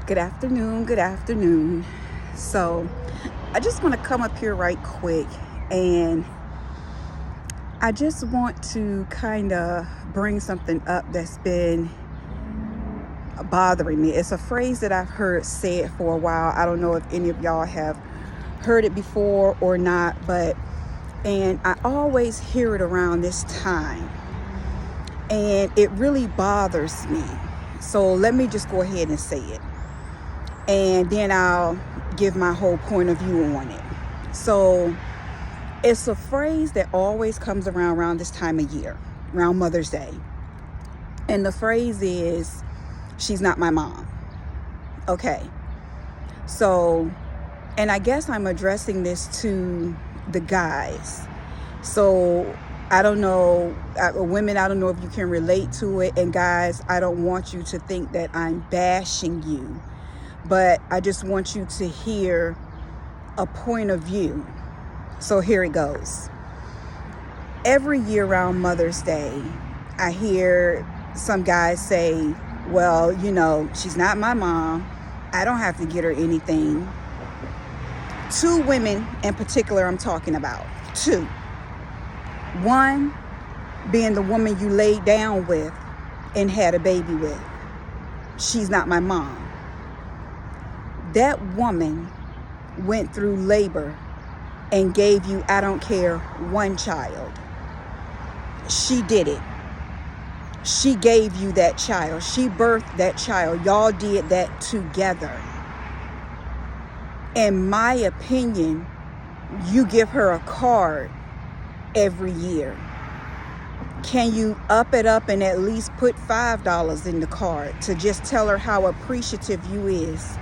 Good afternoon. Good afternoon. So, I just want to come up here right quick and I just want to kind of bring something up that's been bothering me. It's a phrase that I've heard said for a while. I don't know if any of y'all have heard it before or not, and I always hear it around this time. And it really bothers me. So let me just go ahead and say it. And then I'll give my whole point of view on it. So it's a phrase that always comes around this time of year, around Mother's Day. And the phrase is, she's not my mom. Okay. So, and I guess I'm addressing this to the guys. So I don't know, women, I don't know if you can relate to it. And guys, I don't want you to think that I'm bashing you, but I just want you to hear a point of view. So here it goes. Every year around Mother's Day, I hear some guys say, well, she's not my mom. I don't have to get her anything. Two women in particular I'm talking about. Two. One being the woman you laid down with and had a baby with. She's not my mom. That woman went through labor and gave you, I don't care, one child. She did it. She gave you that child. She birthed that child. Y'all did that together. In my opinion, you give her a card every year. Can you up it up and at least put $5 in the card to just tell her how appreciative you is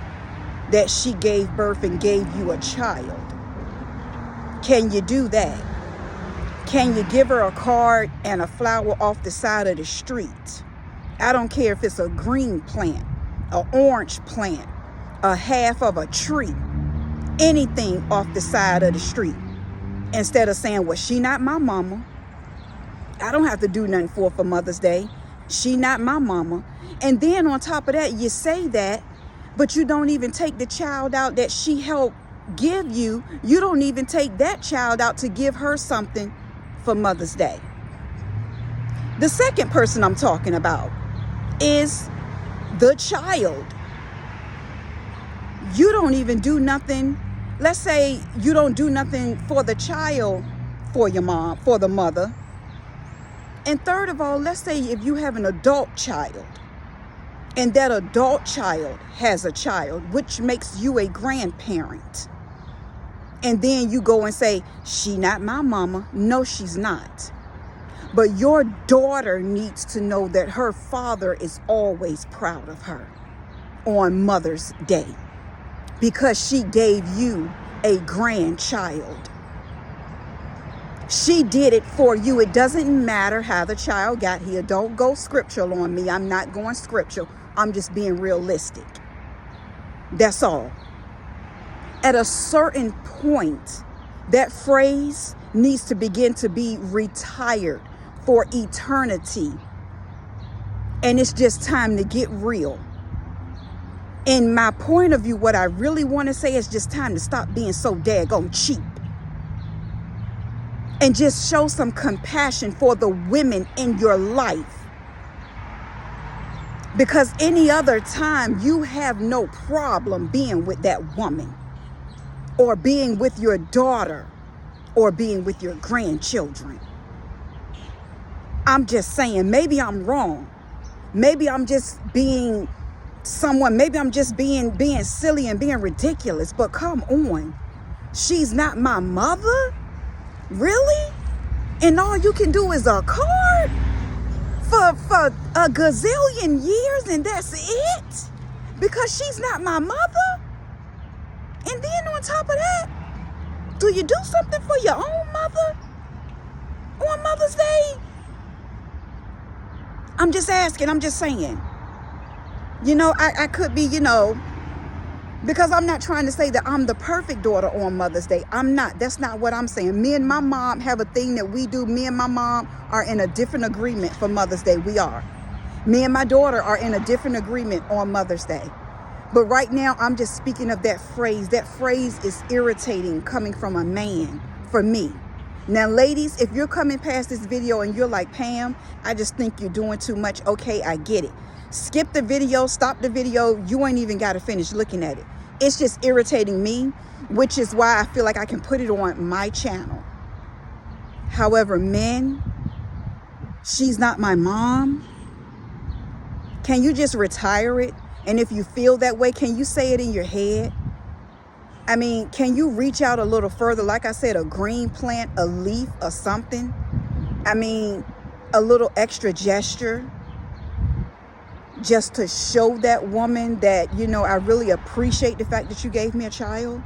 that she gave birth and gave you a child? Can you do that? Can you give her a card and a flower off the side of the street? I don't care if it's a green plant, an orange plant, a half of a tree, anything off the side of the street. Instead of saying, well, she not my mama. I don't have to do nothing for Mother's Day. She not my mama. And then on top of that, you say that, but you don't even take the child out that she helped give you. You don't even take that child out to give her something for Mother's Day. The second person I'm talking about is the child. You don't even do nothing. Let's say you don't do nothing for the child, for your mom, for the mother. And third of all, let's say if you have an adult child and that adult child has a child, which makes you a grandparent. And then you go and say, she not my mama. No, she's not. But your daughter needs to know that her father is always proud of her on Mother's Day, because she gave you a grandchild. She did it for you. It doesn't matter how the child got here. Don't go scriptural on me. I'm not going scriptural. I'm just being realistic. That's all. At a certain point, that phrase needs to begin to be retired for eternity. And it's just time to get real. In my point of view, what I really want to say is just time to stop being so daggone cheap. And just show some compassion for the women in your life. Because any other time, you have no problem being with that woman, or being with your daughter, or being with your grandchildren. I'm just saying, maybe I'm wrong. Maybe I'm just being maybe I'm just being silly and being ridiculous, but come on. She's not my mother? Really? And all you can do is a card for a gazillion years and that's it? Because she's not my mother? And then on top of that, do you do something for your own mother on Mother's Day? I'm just asking, I'm just saying. I could be, because I'm not trying to say that I'm the perfect daughter on Mother's Day. I'm not. That's not what I'm saying. Me and my mom have a thing that we do. Me and my mom are in a different agreement for Mother's Day. We are. Me and my daughter are in a different agreement on Mother's Day. But right now, I'm just speaking of that phrase. That phrase is irritating coming from a man for me. Now, ladies, if you're coming past this video and you're like, Pam, I just think you're doing too much. Okay, I get it. Skip the video, stop the video. You ain't even got to finish looking at it. It's just irritating me, which is why I feel like I can put it on my channel. However, men, she's not my mom. Can you just retire it? And if you feel that way, can you say it in your head? I mean, can you reach out a little further? Like I said, a green plant, a leaf, or something. I mean, a little extra gesture just to show that woman that, you know, I really appreciate the fact that you gave me a child.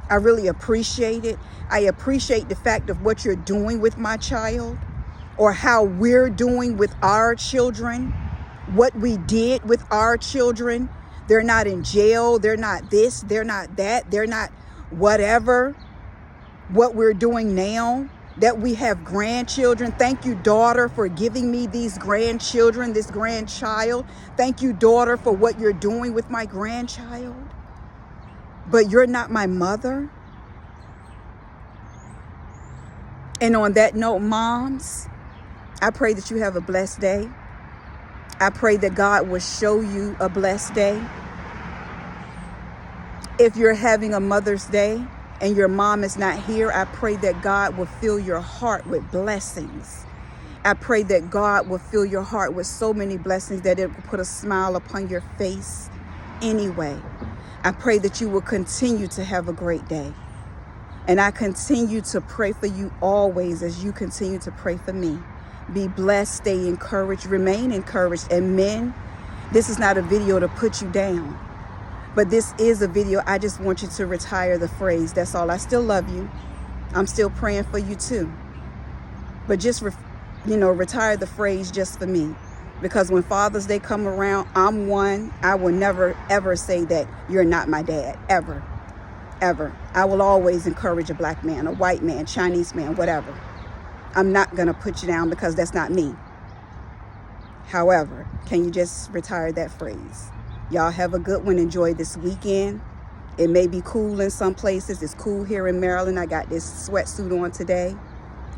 I really appreciate it. I appreciate the fact of what you're doing with my child, or how we're doing with our children, what we did with our children. They're not in jail. They're not this. They're not that. They're not whatever. What we're doing now, that we have grandchildren. Thank you, daughter, for giving me these grandchildren, this grandchild. Thank you, daughter, for what you're doing with my grandchild. But you're not my mother. And on that note, moms, I pray that you have a blessed day. I pray that God will show you a blessed day. If you're having a Mother's Day and your mom is not here, I pray that God will fill your heart with blessings. I pray that God will fill your heart with so many blessings that it will put a smile upon your face anyway. I pray that you will continue to have a great day. And I continue to pray for you always as you continue to pray for me. Be blessed, stay encouraged, remain encouraged. And men, this is not a video to put you down. But this is a video, I just want you to retire the phrase. That's all. I still love you. I'm still praying for you too. But just, retire the phrase just for me. Because when Father's Day come around, I'm one. I will never, ever say that you're not my dad. Ever. Ever. I will always encourage a black man, a white man, Chinese man, whatever. I'm not going to put you down because that's not me. However, can you just retire that phrase? Y'all have a good one. Enjoy this weekend. It may be cool in some places. It's cool here in Maryland. I got this sweatsuit on today.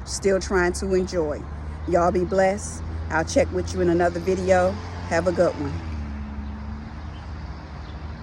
Still trying to enjoy. Y'all be blessed. I'll check with you in another video. Have a good one.